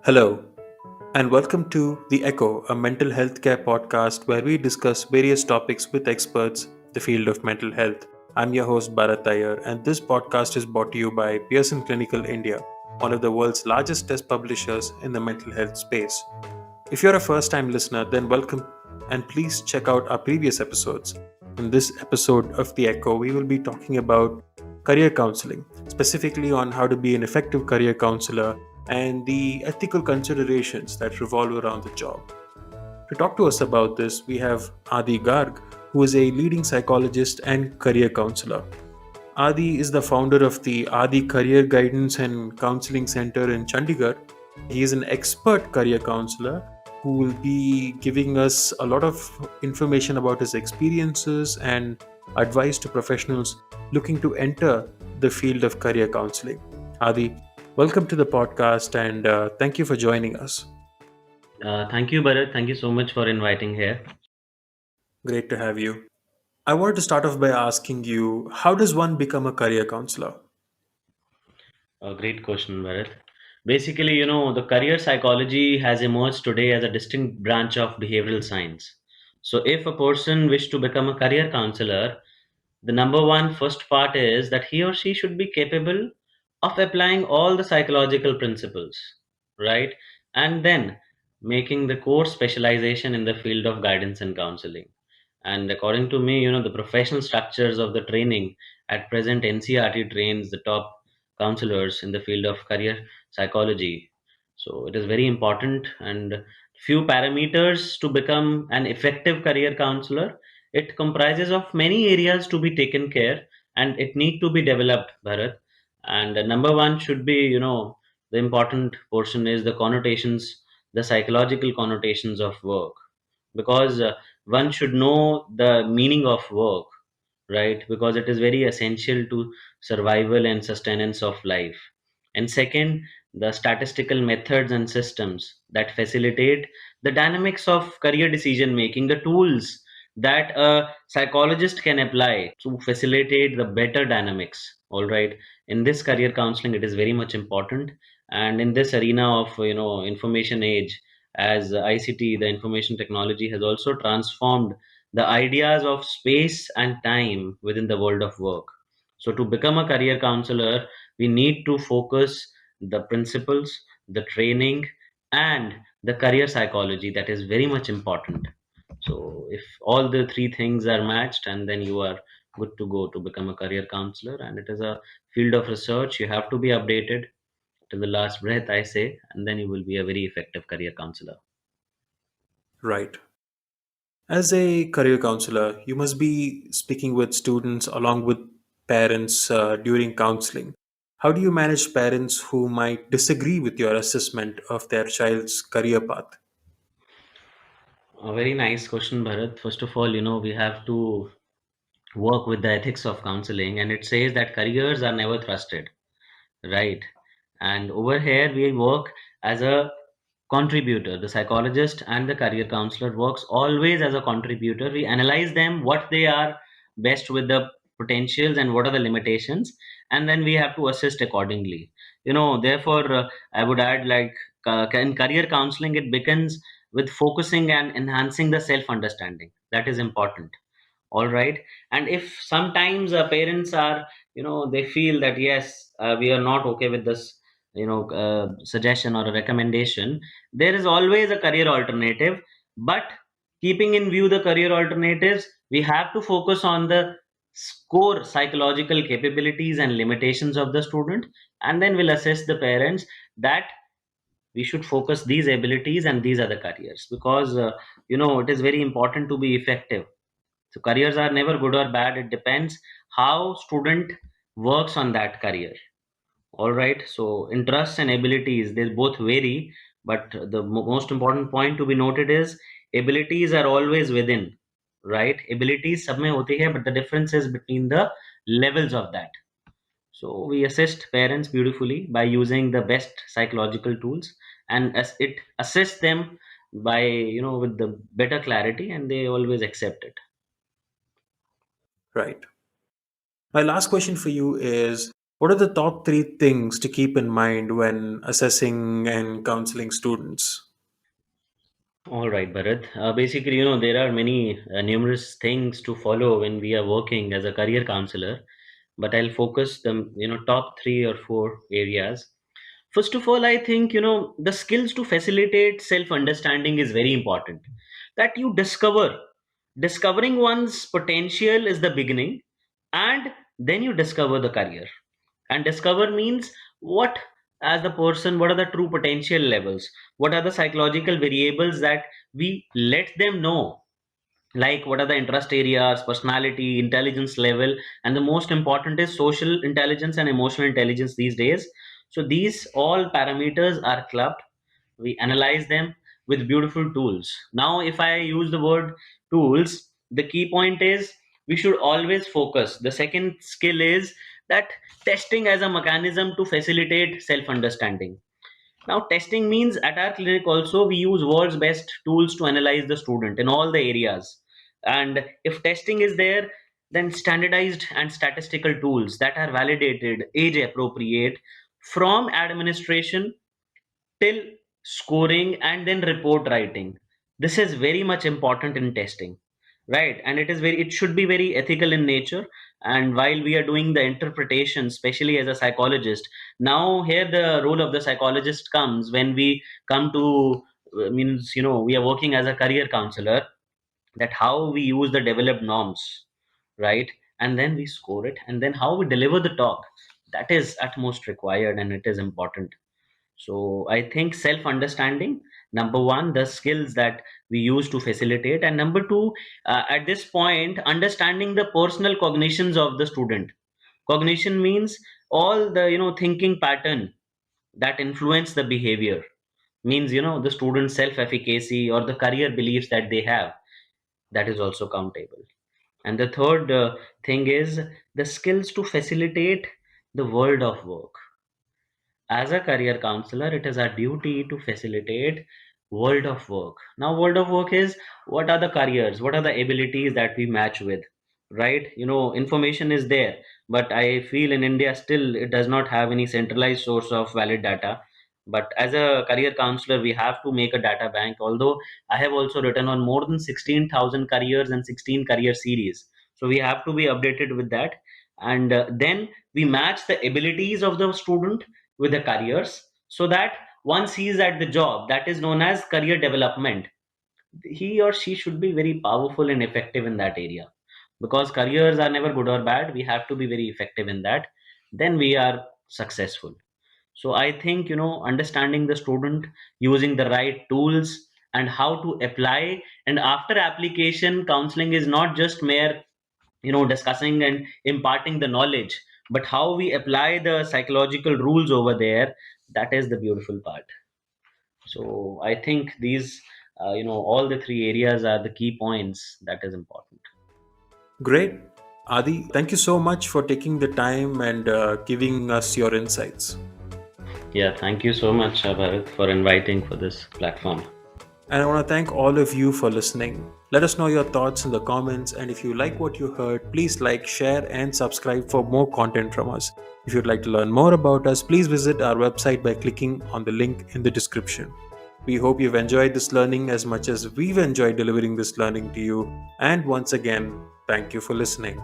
Hello, and welcome to The Echo, a mental health care podcast where we discuss various topics with experts in the field of mental health. I'm your host, Bharat Iyer, and this podcast is brought to you by Pearson Clinical India, one of the world's largest test publishers in the mental health space. If you're a first time listener, then welcome and please check out our previous episodes. In this episode of The Echo, we will be talking about career counseling, specifically on how to be an effective career counselor and the ethical considerations that revolve around the job. To talk to us about this, we have Adi Garg, who is a leading psychologist and career counselor. Adi is the founder of the Adi Career Guidance and Counseling Center in Chandigarh. He is an expert career counselor who will be giving us a lot of information about his experiences and advice to professionals looking to enter the field of career counseling. Adi, welcome to the podcast and thank you for joining us. Thank you, Bharat. Thank you so much for inviting here. Great to have you. I wanted to start off by asking you, how does one become a career counselor? A great question, Bharat. Basically, the career psychology has emerged today as a distinct branch of behavioral science. So, if a person wish to become a career counselor, the number one first part is that he or she should be capable of applying all the psychological principles, right? And then making the core specialization in the field of guidance and counseling. And according to me, the professional structures of the training at present, NCRT trains the top counselors in the field of career psychology. So it is very important and few parameters to become an effective career counselor. It comprises of many areas to be taken care and it need to be developed, Bharat. And number one should be, the important portion is the connotations, the psychological connotations of work, because one should know the meaning of work, right? Because it is very essential to survival and sustenance of life. And second, the statistical methods and systems that facilitate the dynamics of career decision making, the tools that a psychologist can apply to facilitate the better dynamics. All right, in this career counseling it is very much important. And in this arena of information age, as ICT, the information technology, has also transformed the ideas of space and time within the world of work. So, to become a career counselor, we need to focus the principles, the training, and the career psychology. That is very much important. So, if all the three things are matched, and then you are good to go to become a career counselor. And it is a field of research. You have to be updated till the last breath, I say, and then you will be a very effective career counselor. Right. As a career counselor, you must be speaking with students along with parents during counseling. How do you manage parents who might disagree with your assessment of their child's career path? A very nice question, Bharat. First of all, we have to work with the ethics of counseling, and it says that careers are never trusted, right? And over here, we work as a contributor. The psychologist and the career counselor works always as a contributor. We analyze them, what they are best with the potentials and what are the limitations, and then we have to assist accordingly. Therefore, I would add, like, in career counseling, it begins with focusing and enhancing the self understanding. That is important. All right. And if sometimes parents are, they feel that yes, we are not okay with this, suggestion or a recommendation, there is always a career alternative. But keeping in view the career alternatives, we have to focus on the core psychological capabilities and limitations of the student, and then we'll assess the parents that we should focus these abilities and these are the careers, because it is very important to be effective. So careers are never good or bad. It depends how student works on that career. All right. So interests and abilities, they both vary, but the most important point to be noted is abilities are always within, right? Abilities sab mein hoti hai, but the difference is between the levels of that. So we assist parents beautifully by using the best psychological tools, and as it assists them by with the better clarity, and they always accept it. Right. My last question for you is, What are the top three things to keep in mind when assessing and counseling students? All right, Bharat. Basically, there are many numerous things to follow when we are working as a career counselor, but I'll focus the top three or four areas. First of all, I think the skills to facilitate self-understanding is very important. That you discovering one's potential is the beginning, and then you discover the career. And discover means what, as the person, what are the true potential levels, what are the psychological variables that we let them know, like what are the interest areas, personality, intelligence level, and the most important is social intelligence and emotional intelligence these days. So these all parameters are clubbed, we analyze them with beautiful tools. Now if I use the word tools, the key point is we should always focus. The second skill is that testing as a mechanism to facilitate self understanding. Now, testing means at our clinic also we use world's best tools to analyze the student in all the areas. And if testing is there, then standardized and statistical tools that are validated, age appropriate, from administration till scoring and then report writing. This is very much important in testing, right? And it should be very ethical in nature. And while we are doing the interpretation, especially as a psychologist, now here the role of the psychologist comes when we come to means we are working as a career counselor, that how we use the developed norms, right? And then we score it, and then how we deliver the talk, that is utmost required and it is important. So I think self understanding, number one, the skills that we use to facilitate, and number two, at this point, understanding the personal cognitions of the student. Cognition means all the thinking pattern that influence the behavior, means the student's self efficacy or the career beliefs that they have, that is also countable. And the third thing is the skills to facilitate the world of work. As a career counselor, it is our duty to facilitate world of work. Now world of work is what are the careers, what are the abilities that we match with, right? Information is there, but I feel in India still it does not have any centralized source of valid data. But as a career counselor, we have to make a data bank, although I have also written on more than 16,000 careers and 16 career series, so we have to be updated with that. And then we match the abilities of the student with the careers, so that once he is at the job, that is known as career development, he or she should be very powerful and effective in that area. Because careers are never good or bad, we have to be very effective in that, then we are successful. So I think understanding the student, using the right tools, and how to apply, and after application, counseling is not just mere discussing and imparting the knowledge, but how we apply the psychological rules over there, that is the beautiful part. So I think these all the three areas are the key points that is important. Great. Adi, thank you so much for taking the time and giving us your insights. Yeah, thank you so much, Bharat, for inviting for this platform. And I want to thank all of you for listening. Let us know your thoughts in the comments. And if you like what you heard, please like, share, and subscribe for more content from us. If you'd like to learn more about us, please visit our website by clicking on the link in the description. We hope you've enjoyed this learning as much as we've enjoyed delivering this learning to you. And once again, thank you for listening.